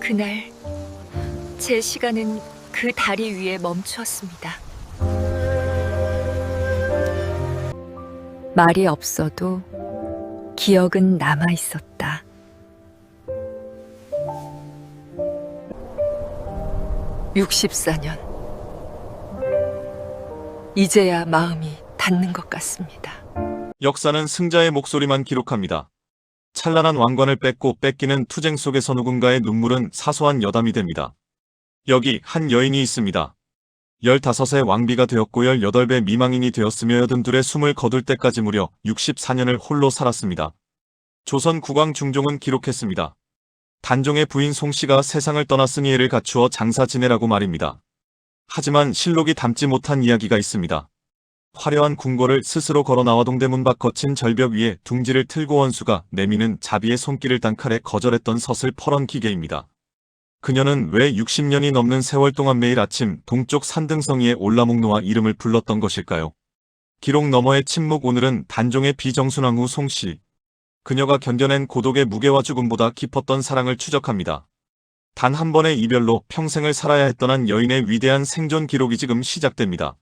그날 제 시간은 그 다리 위에 멈추었습니다. 말이 없어도 기억은 남아 있었다. (64년) 이제야 마음이 닿는 것 같습니다. 역사는 승자의 목소리만 기록합니다. 찬란한 왕관을 뺏고 뺏기는 투쟁 속에서 누군가의 눈물은 사소한 여담이 됩니다. 여기 한 여인이 있습니다. 15세 왕비가 되었고 18배 미망인이 되었으며 82의 숨을 거둘 때까지 무려 64년을 홀로 살았습니다. 조선 국왕 중종은 기록했습니다. 단종의 부인 송씨가 세상을 떠났으니 애를 갖추어 장사 지내라고 말입니다. 하지만 실록이 담지 못한 이야기가 있습니다. 화려한 궁궐을 스스로 걸어 나와 동대문 밖 거친 절벽 위에 둥지를 틀고 원수가 내미는 자비의 손길을 단 칼에 거절했던 서슬퍼런 기계입니다. 그녀는 왜 60년이 넘는 세월 동안 매일 아침 동쪽 산등성 위에 올라목 놓아 이름을 불렀던 것일까요? 기록 너머의 침묵. 오늘은 단종의 비정순왕후 송씨. 그녀가 견뎌낸 고독의 무게와 죽음보다 깊었던 사랑을 추적합니다. 단 한 번의 이별로 평생을 살아야 했던 한 여인의 위대한 생존 기록이 지금 시작됩니다.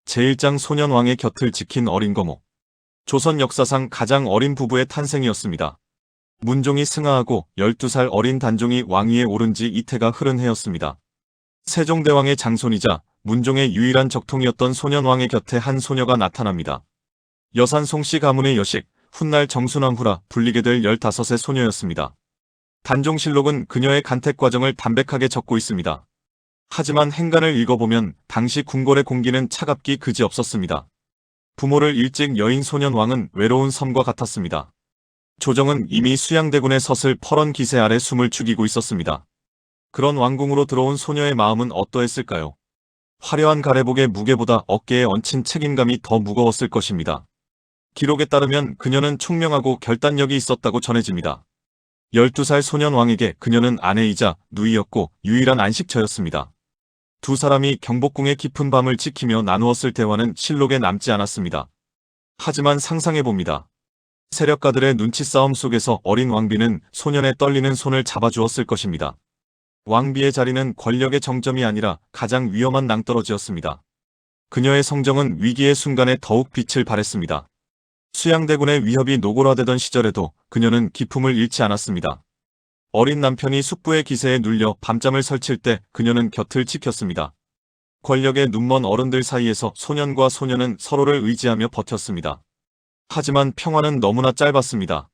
제1장 소년왕의 곁을 지킨 어린 거목. 조선 역사상 가장 어린 부부의 탄생이었습니다. 문종이 승하하고 12살 어린 단종이 왕위에 오른 지 이태가 흐른 해였습니다. 세종대왕의 장손이자 문종의 유일한 적통이었던 소년왕의 곁에 한 소녀가 나타납니다. 여산 송씨 가문의 여식, 훗날 정순왕후라 불리게 될 15의 소녀였습니다. 단종실록은 그녀의 간택 과정을 담백하게 적고 있습니다. 하지만 행간을 읽어보면 당시 궁궐의 공기는 차갑기 그지없었습니다. 부모를 일찍 여인 소년왕은 외로운 섬과 같았습니다. 조정은 이미 수양대군의 서슬퍼런 기세 아래 숨을 죽이고 있었습니다. 그런 왕궁으로 들어온 소녀의 마음은 어떠했을까요? 화려한 가래복의 무게보다 어깨에 얹힌 책임감이 더 무거웠을 것입니다. 기록에 따르면 그녀는 총명하고 결단력이 있었다고 전해집니다. 12살 소년왕에게 그녀는 아내이자 누이였고 유일한 안식처였습니다. 두 사람이 경복궁의 깊은 밤을 지키며 나누었을 대화는 실록에 남지 않았습니다. 하지만 상상해봅니다. 세력가들의 눈치 싸움 속에서 어린 왕비는 소년의 떨리는 손을 잡아주었을 것입니다. 왕비의 자리는 권력의 정점이 아니라 가장 위험한 낭떠러지였습니다. 그녀의 성정은 위기의 순간에 더욱 빛을 발했습니다. 수양대군의 위협이 노골화되던 시절에도 그녀는 기품을 잃지 않았습니다. 어린 남편이 숙부의 기세에 눌려 밤잠을 설칠 때 그녀는 곁을 지켰습니다. 권력의 눈먼 어른들 사이에서 소년과 소녀는 서로를 의지하며 버텼습니다. 하지만 평화는 너무나 짧았습니다.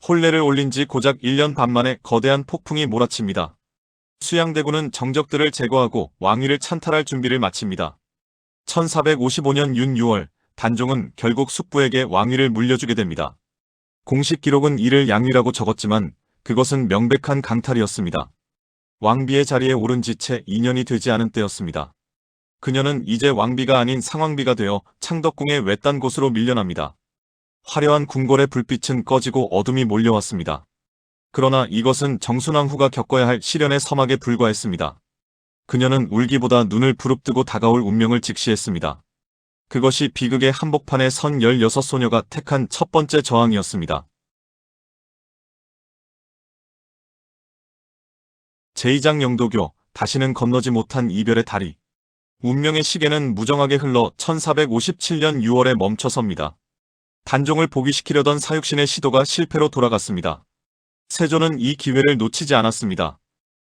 혼례를 올린 지 고작 1년 반 만에 거대한 폭풍이 몰아칩니다. 수양대군은 정적들을 제거하고 왕위를 찬탈할 준비를 마칩니다. 1455년 윤 6월 단종은 결국 숙부에게 왕위를 물려주게 됩니다. 공식 기록은 이를 양위라고 적었지만 그것은 명백한 강탈이었습니다. 왕비의 자리에 오른 지 채 2년이 되지 않은 때였습니다. 그녀는 이제 왕비가 아닌 상왕비가 되어 창덕궁의 외딴 곳으로 밀려납니다. 화려한 궁궐의 불빛은 꺼지고 어둠이 몰려왔습니다. 그러나 이것은 정순왕후가 겪어야 할 시련의 서막에 불과했습니다. 그녀는 울기보다 눈을 부릅뜨고 다가올 운명을 직시했습니다. 그것이 비극의 한복판에 선 16소녀가 택한 첫 번째 저항이었습니다. 제2장 영도교, 다시는 건너지 못한 이별의 다리. 운명의 시계는 무정하게 흘러 1457년 6월에 멈춰섭니다. 단종을 복위시키려던 사육신의 시도가 실패로 돌아갔습니다. 세조는 이 기회를 놓치지 않았습니다.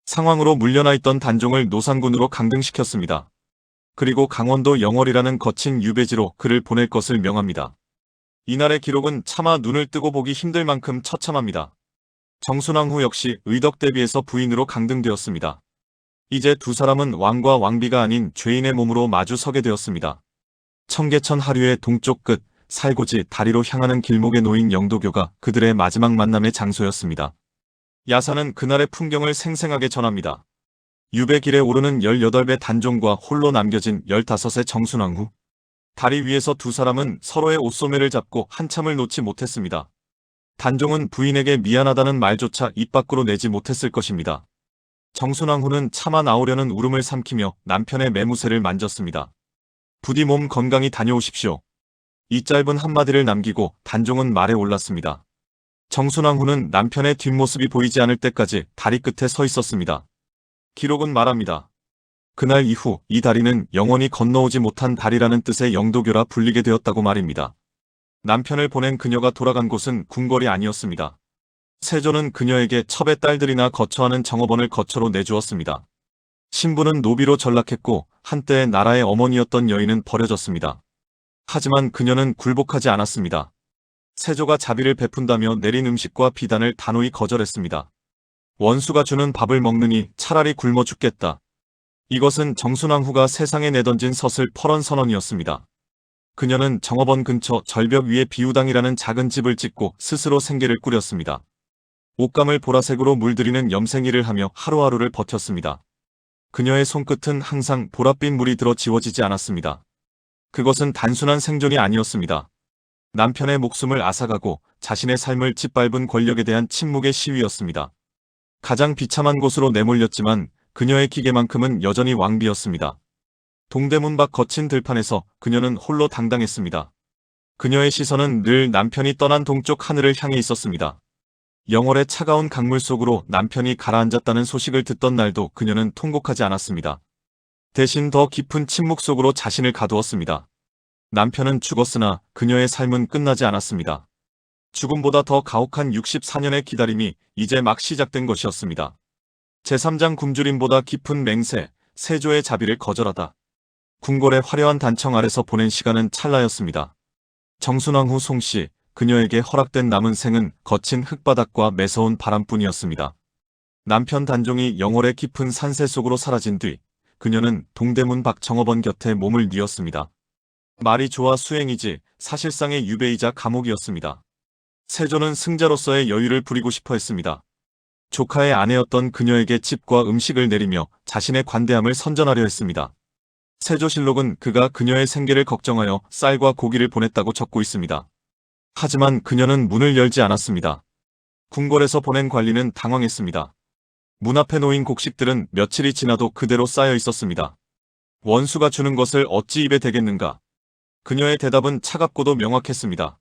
상황으로 물려나 있던 단종을 노상군으로 강등시켰습니다. 그리고 강원도 영월이라는 거친 유배지로 그를 보낼 것을 명합니다. 이날의 기록은 차마 눈을 뜨고 보기 힘들 만큼 처참합니다. 정순왕후 역시 의덕 대비해서 부인으로 강등되었습니다. 이제 두 사람은 왕과 왕비가 아닌 죄인의 몸으로 마주 서게 되었습니다. 청계천 하류의 동쪽 끝, 살고지 다리로 향하는 길목에 놓인 영도교가 그들의 마지막 만남의 장소였습니다. 야사는 그날의 풍경을 생생하게 전합니다. 유배길에 오르는 18배 단종과 홀로 남겨진 15의 정순왕후. 다리 위에서 두 사람은 서로의 옷소매를 잡고 한참을 놓지 못했습니다. 단종은 부인에게 미안하다는 말조차 입 밖으로 내지 못했을 것입니다. 정순왕후는 차마 나오려는 울음을 삼키며 남편의 매무새를 만졌습니다. 부디 몸 건강히 다녀오십시오. 이 짧은 한마디를 남기고 단종은 말에 올랐습니다. 정순왕후는 남편의 뒷모습이 보이지 않을 때까지 다리 끝에 서 있었습니다. 기록은 말합니다. 그날 이후 이 다리는 영원히 건너오지 못한 다리라는 뜻의 영도교라 불리게 되었다고 말입니다. 남편을 보낸 그녀가 돌아간 곳은 궁궐이 아니었습니다. 세조는 그녀에게 첩의 딸들이나 거처하는 정업원을 거처로 내주었습니다. 신부는 노비로 전락했고 한때 나라의 어머니였던 여인은 버려졌습니다. 하지만 그녀는 굴복하지 않았습니다. 세조가 자비를 베푼다며 내린 음식과 비단을 단호히 거절했습니다. 원수가 주는 밥을 먹느니 차라리 굶어 죽겠다. 이것은 정순왕후가 세상에 내던진 서슬 퍼런 선언이었습니다. 그녀는 정업원 근처 절벽 위에 비우당이라는 작은 집을 짓고 스스로 생계를 꾸렸습니다. 옷감을 보라색으로 물들이는 염생일을 하며 하루하루를 버텼습니다. 그녀의 손끝은 항상 보랏빛 물이 들어 지워지지 않았습니다. 그것은 단순한 생존이 아니었습니다. 남편의 목숨을 앗아가고 자신의 삶을 짓밟은 권력에 대한 침묵의 시위였습니다. 가장 비참한 곳으로 내몰렸지만 그녀의 기계만큼은 여전히 왕비였습니다. 동대문 밖 거친 들판에서 그녀는 홀로 당당했습니다. 그녀의 시선은 늘 남편이 떠난 동쪽 하늘을 향해 있었습니다. 영월의 차가운 강물 속으로 남편이 가라앉았다는 소식을 듣던 날도 그녀는 통곡하지 않았습니다. 대신 더 깊은 침묵 속으로 자신을 가두었습니다. 남편은 죽었으나 그녀의 삶은 끝나지 않았습니다. 죽음보다 더 가혹한 64년의 기다림이 이제 막 시작된 것이었습니다. 제3장 굶주림보다 깊은 맹세, 세조의 자비를 거절하다. 궁궐의 화려한 단청 아래서 보낸 시간은 찰나였습니다. 정순왕후 송씨, 그녀에게 허락된 남은 생은 거친 흙바닥과 매서운 바람뿐이었습니다. 남편 단종이 영월의 깊은 산세 속으로 사라진 뒤 그녀는 동대문 밖 정업원 곁에 몸을 뉘었습니다. 말이 좋아 수행이지 사실상의 유배이자 감옥이었습니다. 세조는 승자로서의 여유를 부리고 싶어 했습니다. 조카의 아내였던 그녀에게 집과 음식을 내리며 자신의 관대함을 선전하려 했습니다. 세조실록은 그가 그녀의 생계를 걱정하여 쌀과 고기를 보냈다고 적고 있습니다. 하지만 그녀는 문을 열지 않았습니다. 궁궐에서 보낸 관리는 당황했습니다. 문 앞에 놓인 곡식들은 며칠이 지나도 그대로 쌓여 있었습니다. 원수가 주는 것을 어찌 입에 대겠는가? 그녀의 대답은 차갑고도 명확했습니다.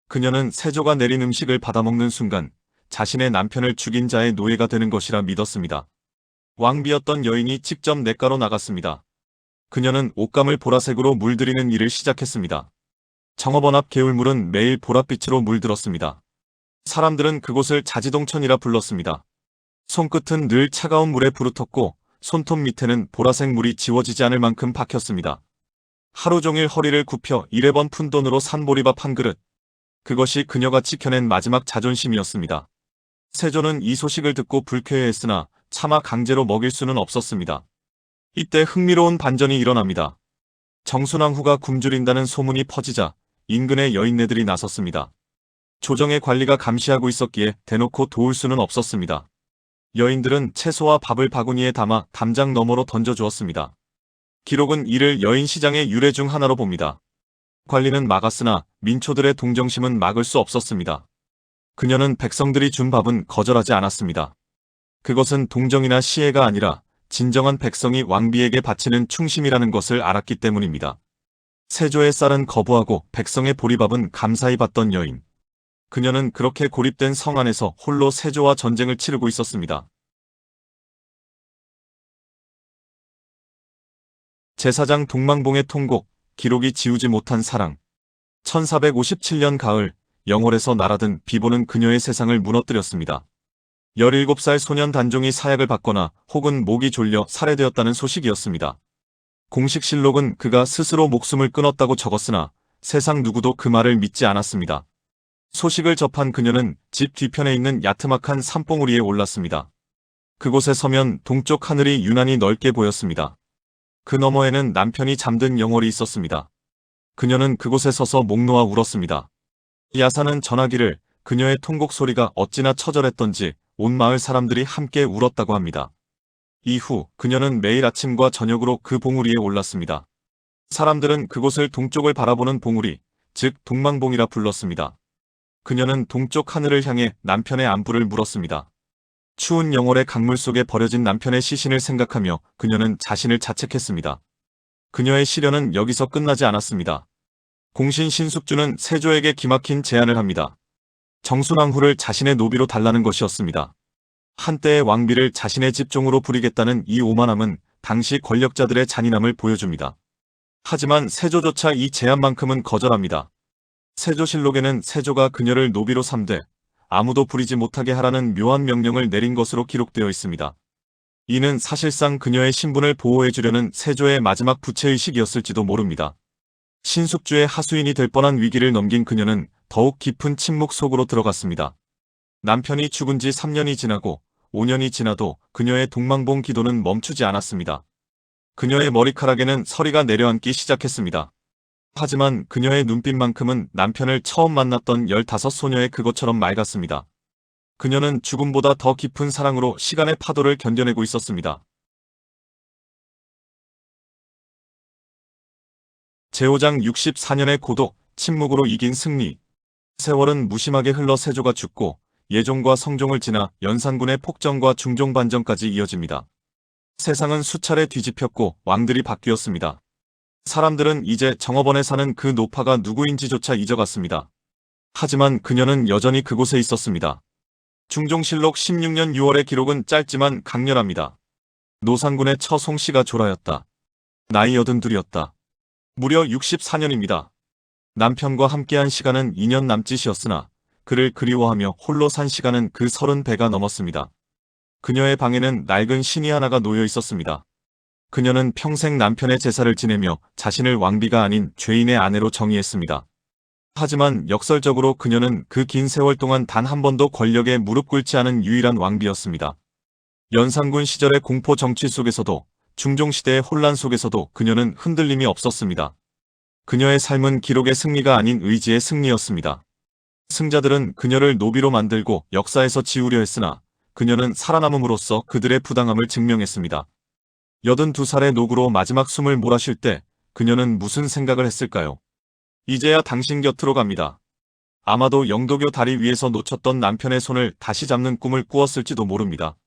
그녀는 세조가 내린 음식을 받아먹는 순간 자신의 남편을 죽인 자의 노예가 되는 것이라 믿었습니다. 왕비였던 여인이 직접 냇가로 나갔습니다. 그녀는 옷감을 보라색으로 물들이는 일을 시작했습니다. 정업원 앞 개울물은 매일 보랏빛으로 물들었습니다. 사람들은 그곳을 자지동천이라 불렀습니다. 손끝은 늘 차가운 물에 부르텄고 손톱 밑에는 보라색 물이 지워지지 않을 만큼 박혔습니다. 하루 종일 허리를 굽혀 1회번 푼 돈으로 산 보리밥 한 그릇. 그것이 그녀가 지켜낸 마지막 자존심이었습니다. 세조는 이 소식을 듣고 불쾌해했으나 차마 강제로 먹일 수는 없었습니다. 이때 흥미로운 반전이 일어납니다. 정순왕후가 굶주린다는 소문이 퍼지자 인근의 여인네들이 나섰습니다. 조정의 관리가 감시하고 있었기에 대놓고 도울 수는 없었습니다. 여인들은 채소와 밥을 바구니에 담아 담장 너머로 던져주었습니다. 기록은 이를 여인시장의 유래 중 하나로 봅니다. 관리는 막았으나 민초들의 동정심은 막을 수 없었습니다. 그녀는 백성들이 준 밥은 거절하지 않았습니다. 그것은 동정이나 시혜가 아니라 진정한 백성이 왕비에게 바치는 충심이라는 것을 알았기 때문입니다. 세조의 쌀은 거부하고 백성의 보리밥은 감사히 받던 여인. 그녀는 그렇게 고립된 성 안에서 홀로 세조와 전쟁을 치르고 있었습니다. 제4장 동망봉의 통곡, 기록이 지우지 못한 사랑. 1457년 가을, 영월에서 날아든 비보는 그녀의 세상을 무너뜨렸습니다. 17살 소년 단종이 사약을 받거나 혹은 목이 졸려 살해되었다는 소식이었습니다. 공식실록은 그가 스스로 목숨을 끊었다고 적었으나 세상 누구도 그 말을 믿지 않았습니다. 소식을 접한 그녀는 집 뒤편에 있는 야트막한 산봉우리에 올랐습니다. 그곳에 서면 동쪽 하늘이 유난히 넓게 보였습니다. 그 너머에는 남편이 잠든 영월이 있었습니다. 그녀는 그곳에 서서 목 놓아 울었습니다. 야사는 전하기를 그녀의 통곡 소리가 어찌나 처절했던지 온 마을 사람들이 함께 울었다고 합니다. 이후 그녀는 매일 아침과 저녁으로 그 봉우리에 올랐습니다. 사람들은 그곳을 동쪽을 바라보는 봉우리, 즉 동망봉이라 불렀습니다. 그녀는 동쪽 하늘을 향해 남편의 안부를 물었습니다. 추운 영월의 강물 속에 버려진 남편의 시신을 생각하며 그녀는 자신을 자책했습니다. 그녀의 시련은 여기서 끝나지 않았습니다. 공신 신숙주는 세조에게 기막힌 제안을 합니다. 정순왕후를 자신의 노비로 달라는 것이었습니다. 한때의 왕비를 자신의 집종으로 부리겠다는 이 오만함은 당시 권력자들의 잔인함을 보여줍니다. 하지만 세조조차 이 제안만큼은 거절합니다. 세조실록에는 세조가 그녀를 노비로 삼되 아무도 부리지 못하게 하라는 묘한 명령을 내린 것으로 기록되어 있습니다. 이는 사실상 그녀의 신분을 보호해주려는 세조의 마지막 부채의식이었을지도 모릅니다. 신숙주의 하수인이 될 뻔한 위기를 넘긴 그녀는 더욱 깊은 침묵 속으로 들어갔습니다. 남편이 죽은 지 3년이 지나고 5년이 지나도 그녀의 동망봉 기도는 멈추지 않았습니다. 그녀의 머리카락에는 서리가 내려앉기 시작했습니다. 하지만 그녀의 눈빛만큼은 남편을 처음 만났던 15소녀의 그것처럼 맑았습니다. 그녀는 죽음보다 더 깊은 사랑으로 시간의 파도를 견뎌내고 있었습니다. 제5장 64년의 고독, 침묵으로 이긴 승리. 세월은 무심하게 흘러 세조가 죽고 예종과 성종을 지나 연산군의 폭정과 중종반정까지 이어집니다. 세상은 수차례 뒤집혔고 왕들이 바뀌었습니다. 사람들은 이제 정업원에 사는 그 노파가 누구인지조차 잊어갔습니다. 하지만 그녀는 여전히 그곳에 있었습니다. 중종실록 16년 6월의 기록은 짧지만 강렬합니다. 노산군의 처 송씨가 조라였다. 나이 82이었다. 무려 64년입니다. 남편과 함께한 시간은 2년 남짓이었으나 그를 그리워하며 홀로 산 시간은 그 30배가 넘었습니다. 그녀의 방에는 낡은 신이 하나가 놓여 있었습니다. 그녀는 평생 남편의 제사를 지내며 자신을 왕비가 아닌 죄인의 아내로 정의했습니다. 하지만 역설적으로 그녀는 그 긴 세월 동안 단 한 번도 권력에 무릎 꿇지 않은 유일한 왕비였습니다. 연산군 시절의 공포 정치 속에서도 중종시대의 혼란 속에서도 그녀는 흔들림이 없었습니다. 그녀의 삶은 기록의 승리가 아닌 의지의 승리였습니다. 승자들은 그녀를 노비로 만들고 역사에서 지우려 했으나 그녀는 살아남음으로써 그들의 부당함을 증명했습니다. 82살의 노구로 마지막 숨을 몰아쉴 때 그녀는 무슨 생각을 했을까요? 이제야 당신 곁으로 갑니다. 아마도 영도교 다리 위에서 놓쳤던 남편의 손을 다시 잡는 꿈을 꾸었을지도 모릅니다.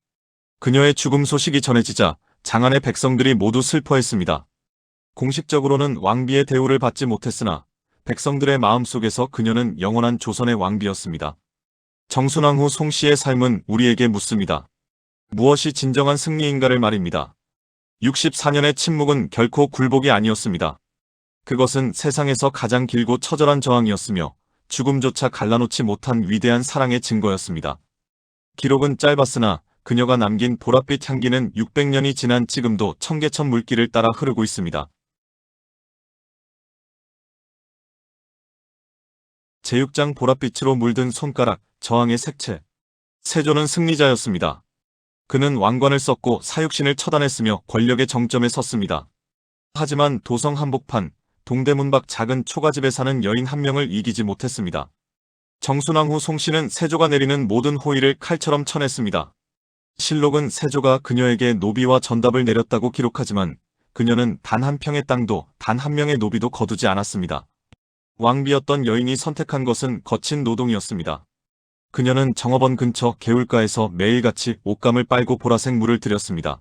그녀의 죽음 소식이 전해지자 장안의 백성들이 모두 슬퍼했습니다. 공식적으로는 왕비의 대우를 받지 못했으나 백성들의 마음속에서 그녀는 영원한 조선의 왕비였습니다. 정순왕후 송씨의 삶은 우리에게 묻습니다. 무엇이 진정한 승리인가를 말입니다. 64년의 침묵은 결코 굴복이 아니었습니다. 그것은 세상에서 가장 길고 처절한 저항이었으며 죽음조차 갈라놓지 못한 위대한 사랑의 증거였습니다. 기록은 짧았으나 그녀가 남긴 보랏빛 향기는 600년이 지난 지금도 청계천 물길을 따라 흐르고 있습니다. 제6장 보랏빛으로 물든 손가락, 저항의 색채. 세조는 승리자였습니다. 그는 왕관을 썼고 사육신을 처단했으며 권력의 정점에 섰습니다. 하지만 도성 한복판, 동대문 밖 작은 초가집에 사는 여인 한 명을 이기지 못했습니다. 정순왕후 송씨는 세조가 내리는 모든 호의를 칼처럼 쳐냈습니다. 실록은 세조가 그녀에게 노비와 전답을 내렸다고 기록하지만 그녀는 단 한 평의 땅도 단 한 명의 노비도 거두지 않았습니다. 왕비였던 여인이 선택한 것은 거친 노동이었습니다. 그녀는 정업원 근처 개울가에서 매일같이 옷감을 빨고 보라색 물을 들였습니다.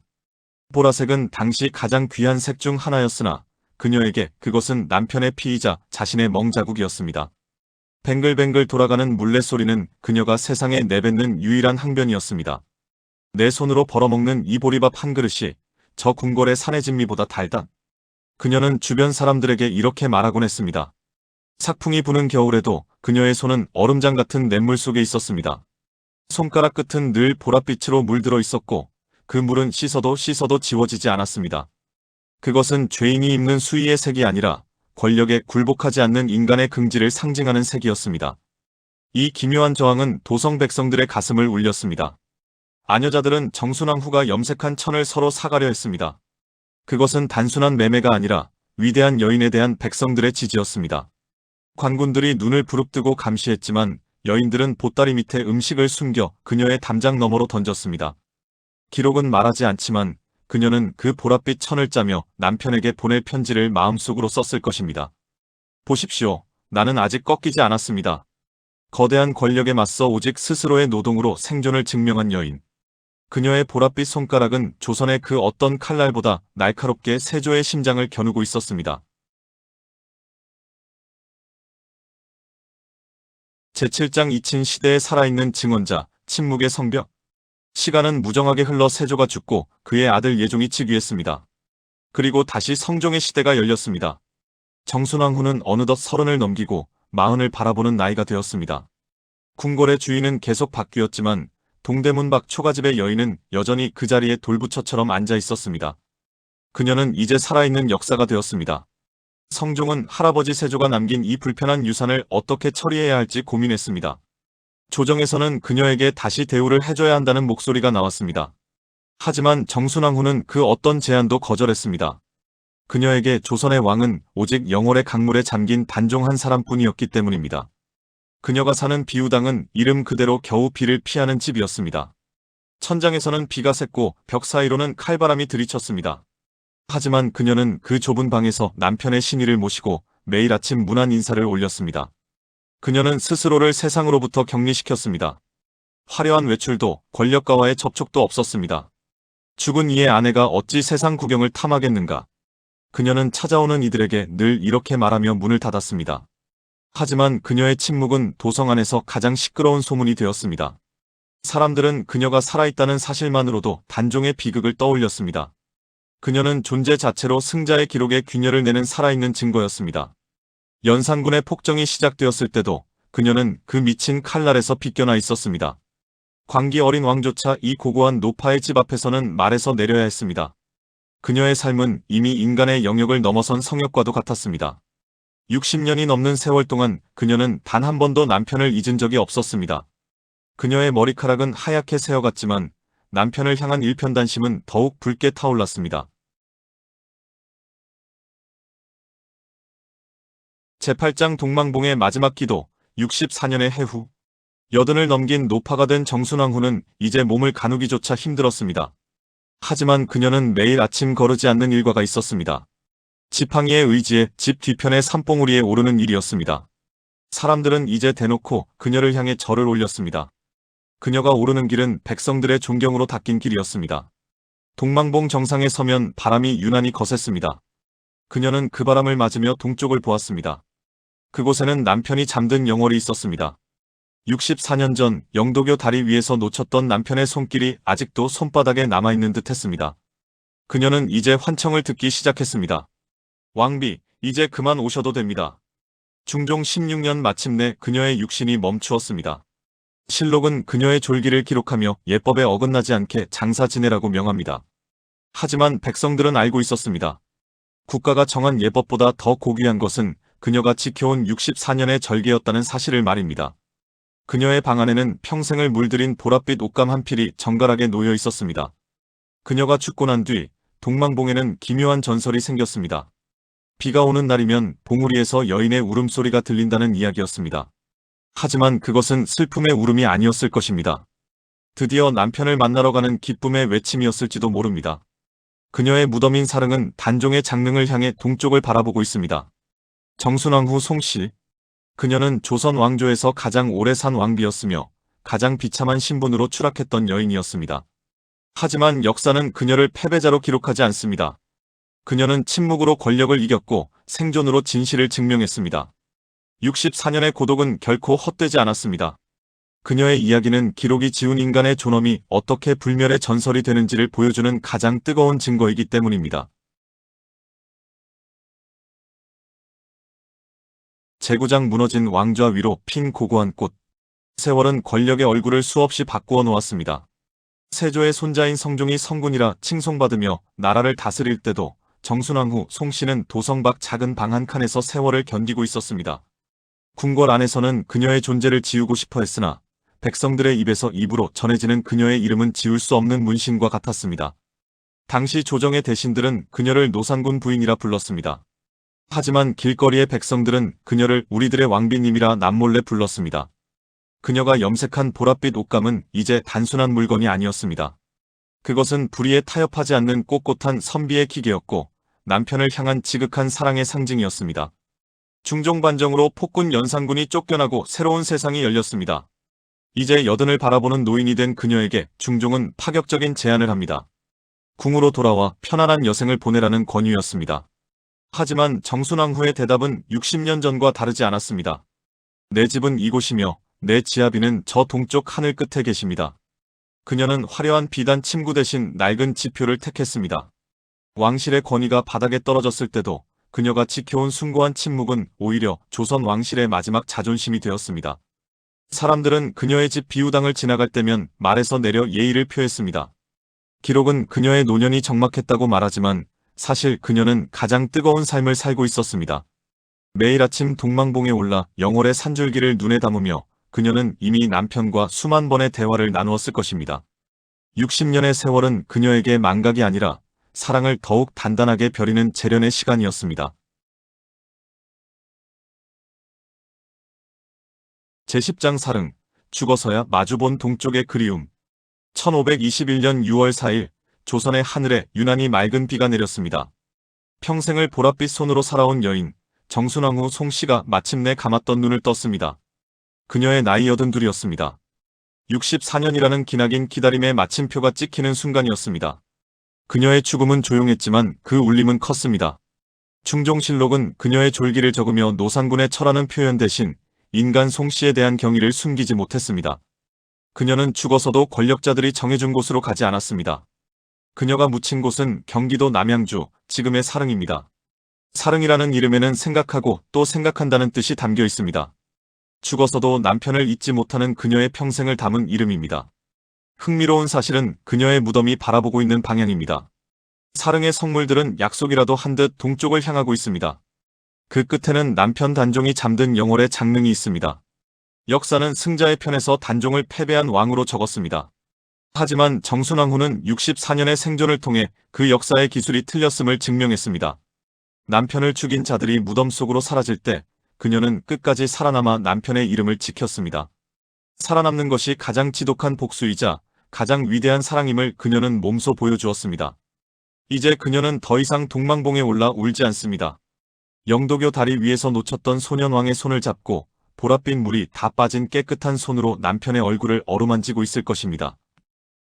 보라색은 당시 가장 귀한 색 중 하나였으나 그녀에게 그것은 남편의 피이자 자신의 멍자국이었습니다. 뱅글뱅글 돌아가는 물레소리는 그녀가 세상에 내뱉는 유일한 항변이었습니다. 내 손으로 벌어먹는 이 보리밥 한 그릇이 저 궁궐의 산해진미보다 달다. 그녀는 주변 사람들에게 이렇게 말하곤 했습니다. 삭풍이 부는 겨울에도 그녀의 손은 얼음장 같은 냇물 속에 있었습니다. 손가락 끝은 늘 보랏빛으로 물들어 있었고 그 물은 씻어도 지워지지 않았습니다. 그것은 죄인이 입는 수의의 색이 아니라 권력에 굴복하지 않는 인간의 긍지를 상징하는 색이었습니다. 이 기묘한 저항은 도성 백성들의 가슴을 울렸습니다. 아녀자들은 정순왕후가 염색한 천을 서로 사가려 했습니다. 그것은 단순한 매매가 아니라 위대한 여인에 대한 백성들의 지지였습니다. 관군들이 눈을 부릅뜨고 감시했지만 여인들은 보따리 밑에 음식을 숨겨 그녀의 담장 너머로 던졌습니다. 기록은 말하지 않지만 그녀는 그 보랏빛 천을 짜며 남편에게 보낼 편지를 마음속으로 썼을 것입니다. 보십시오. 나는 아직 꺾이지 않았습니다. 거대한 권력에 맞서 오직 스스로의 노동으로 생존을 증명한 여인. 그녀의 보랏빛 손가락은 조선의 그 어떤 칼날보다 날카롭게 세조의 심장을 겨누고 있었습니다. 제7장 이친 시대에 살아있는 증언자, 침묵의 성벽. 시간은 무정하게 흘러 세조가 죽고 그의 아들 예종이 즉위했습니다. 그리고 다시 성종의 시대가 열렸습니다. 정순왕 후는 어느덧 30을 넘기고 40을 바라보는 나이가 되었습니다. 궁궐의 주인은 계속 바뀌었지만 동대문 밖 초가집의 여인은 여전히 그 자리에 돌부처처럼 앉아 있었습니다. 그녀는 이제 살아있는 역사가 되었습니다. 성종은 할아버지 세조가 남긴 이 불편한 유산을 어떻게 처리해야 할지 고민했습니다. 조정에서는 그녀에게 다시 대우를 해줘야 한다는 목소리가 나왔습니다. 하지만 정순왕 후는 그 어떤 제안도 거절했습니다. 그녀에게 조선의 왕은 오직 영월의 강물에 잠긴 단종 한 사람뿐이었기 때문입니다. 그녀가 사는 비우당은 이름 그대로 겨우 비를 피하는 집이었습니다. 천장에서는 비가 샜고 벽 사이로는 칼바람이 들이쳤습니다. 하지만 그녀는 그 좁은 방에서 남편의 신의를 모시고 매일 아침 문안 인사를 올렸습니다. 그녀는 스스로를 세상으로부터 격리시켰습니다. 화려한 외출도 권력가와의 접촉도 없었습니다. 죽은 이의 아내가 어찌 세상 구경을 탐하겠는가. 그녀는 찾아오는 이들에게 늘 이렇게 말하며 문을 닫았습니다. 하지만 그녀의 침묵은 도성 안에서 가장 시끄러운 소문이 되었습니다. 사람들은 그녀가 살아있다는 사실만으로도 단종의 비극을 떠올렸습니다. 그녀는 존재 자체로 승자의 기록에 균열을 내는 살아있는 증거였습니다. 연산군의 폭정이 시작되었을 때도 그녀는 그 미친 칼날에서 비껴나 있었습니다. 광기 어린 왕조차 이 고고한 노파의 집 앞에서는 말에서 내려야 했습니다. 그녀의 삶은 이미 인간의 영역을 넘어선 성역과도 같았습니다. 60년이 넘는 세월 동안 그녀는 단 한 번도 남편을 잊은 적이 없었습니다. 그녀의 머리카락은 하얗게 새어갔지만 남편을 향한 일편단심은 더욱 붉게 타올랐습니다. 제8장 동망봉의 마지막 기도. 64년의 해후. 80을 넘긴 노파가 된 정순왕 후는 이제 몸을 가누기조차 힘들었습니다. 하지만 그녀는 매일 아침 거르지 않는 일과가 있었습니다. 지팡이의 의지에 집 뒤편의 산봉우리에 오르는 일이었습니다. 사람들은 이제 대놓고 그녀를 향해 절을 올렸습니다. 그녀가 오르는 길은 백성들의 존경으로 닦인 길이었습니다. 동망봉 정상에 서면 바람이 유난히 거셌습니다. 그녀는 그 바람을 맞으며 동쪽을 보았습니다. 그곳에는 남편이 잠든 영월이 있었습니다. 64년 전 영도교 다리 위에서 놓쳤던 남편의 손길이 아직도 손바닥에 남아있는 듯 했습니다. 그녀는 이제 환청을 듣기 시작했습니다. 왕비, 이제 그만 오셔도 됩니다. 중종 16년 마침내 그녀의 육신이 멈추었습니다. 실록은 그녀의 졸기를 기록하며 예법에 어긋나지 않게 장사 지내라고 명합니다. 하지만 백성들은 알고 있었습니다. 국가가 정한 예법보다 더 고귀한 것은 그녀가 지켜온 64년의 절개였다는 사실을 말입니다. 그녀의 방 안에는 평생을 물들인 보랏빛 옷감 한 필이 정갈하게 놓여 있었습니다. 그녀가 죽고 난 뒤 동망봉에는 기묘한 전설이 생겼습니다. 비가 오는 날이면 봉우리에서 여인의 울음소리가 들린다는 이야기였습니다. 하지만 그것은 슬픔의 울음이 아니었을 것입니다. 드디어 남편을 만나러 가는 기쁨의 외침이었을지도 모릅니다. 그녀의 무덤인 사릉은 단종의 장릉을 향해 동쪽을 바라보고 있습니다. 정순왕 후 송씨. 그녀는 조선 왕조에서 가장 오래 산 왕비였으며 가장 비참한 신분으로 추락했던 여인이었습니다. 하지만 역사는 그녀를 패배자로 기록하지 않습니다. 그녀는 침묵으로 권력을 이겼고 생존으로 진실을 증명했습니다. 64년의 고독은 결코 헛되지 않았습니다. 그녀의 이야기는 기록이 지운 인간의 존엄이 어떻게 불멸의 전설이 되는지를 보여주는 가장 뜨거운 증거이기 때문입니다. 제구장 무너진 왕좌 위로 핀 고고한 꽃. 세월은 권력의 얼굴을 수없이 바꾸어 놓았습니다. 세조의 손자인 성종이 성군이라 칭송받으며 나라를 다스릴 때도 정순왕 후 송씨는 도성 밖 작은 방 한 칸에서 세월을 견디고 있었습니다. 궁궐 안에서는 그녀의 존재를 지우고 싶어 했으나 백성들의 입에서 입으로 전해지는 그녀의 이름은 지울 수 없는 문신과 같았습니다. 당시 조정의 대신들은 그녀를 노산군 부인이라 불렀습니다. 하지만 길거리의 백성들은 그녀를 우리들의 왕비님이라 남몰래 불렀습니다. 그녀가 염색한 보랏빛 옷감은 이제 단순한 물건이 아니었습니다. 그것은 불의에 타협하지 않는 꼿꼿한 선비의 기계였고 남편을 향한 지극한 사랑의 상징이었습니다. 중종반정으로 폭군 연산군이 쫓겨나고 새로운 세상이 열렸습니다. 이제 여든을 바라보는 노인이 된 그녀에게 중종은 파격적인 제안을 합니다. 궁으로 돌아와 편안한 여생을 보내라는 권유였습니다. 하지만 정순왕 후의 대답은 60년 전과 다르지 않았습니다. 내 집은 이곳이며 내 지아비는 저 동쪽 하늘 끝에 계십니다. 그녀는 화려한 비단 침구 대신 낡은 지표를 택했습니다. 왕실의 권위가 바닥에 떨어졌을 때도 그녀가 지켜온 숭고한 침묵은 오히려 조선 왕실의 마지막 자존심이 되었습니다. 사람들은 그녀의 집 비우당을 지나갈 때면 말에서 내려 예의를 표했습니다. 기록은 그녀의 노년이 적막했다고 말하지만 사실 그녀는 가장 뜨거운 삶을 살고 있었습니다. 매일 아침 동망봉에 올라 영월의 산줄기를 눈에 담으며 그녀는 이미 남편과 수만 번의 대화를 나누었을 것입니다. 60년의 세월은 그녀에게 망각이 아니라 사랑을 더욱 단단하게 벼리는 재련의 시간이었습니다. 제10장 사릉, 죽어서야 마주본 동쪽의 그리움. 1521년 6월 4일, 조선의 하늘에 유난히 맑은 비가 내렸습니다. 평생을 보랏빛 손으로 살아온 여인, 정순왕후 송씨가 마침내 감았던 눈을 떴습니다. 그녀의 나이 82이었습니다. 64년이라는 기나긴 기다림의 마침표가 찍히는 순간이었습니다. 그녀의 죽음은 조용했지만 그 울림은 컸습니다. 충종실록은 그녀의 졸기를 적으며 노상군의 철하는 표현 대신 인간 송씨에 대한 경의를 숨기지 못했습니다. 그녀는 죽어서도 권력자들이 정해준 곳으로 가지 않았습니다. 그녀가 묻힌 곳은 경기도 남양주, 지금의 사릉입니다. 사릉이라는 이름에는 생각하고 또 생각한다는 뜻이 담겨 있습니다. 죽어서도 남편을 잊지 못하는 그녀의 평생을 담은 이름입니다. 흥미로운 사실은 그녀의 무덤이 바라보고 있는 방향입니다. 사릉의 성물들은 약속이라도 한 듯 동쪽을 향하고 있습니다. 그 끝에는 남편 단종이 잠든 영월의 장릉이 있습니다. 역사는 승자의 편에서 단종을 패배한 왕으로 적었습니다. 하지만 정순왕후는 64년의 생존을 통해 그 역사의 기술이 틀렸음을 증명했습니다. 남편을 죽인 자들이 무덤 속으로 사라질 때 그녀는 끝까지 살아남아 남편의 이름을 지켰습니다. 살아남는 것이 가장 지독한 복수이자 가장 위대한 사랑임을 그녀는 몸소 보여주었습니다. 이제 그녀는 더 이상 동망봉에 올라 울지 않습니다. 영도교 다리 위에서 놓쳤던 소년왕의 손을 잡고 보랏빛 물이 다 빠진 깨끗한 손으로 남편의 얼굴을 어루만지고 있을 것입니다.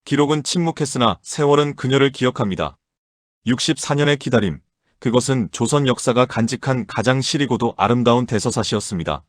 기록은 침묵했으나 세월은 그녀를 기억합니다. 64년의 기다림, 그것은 조선 역사가 간직한 가장 시리고도 아름다운 대서사시였습니다.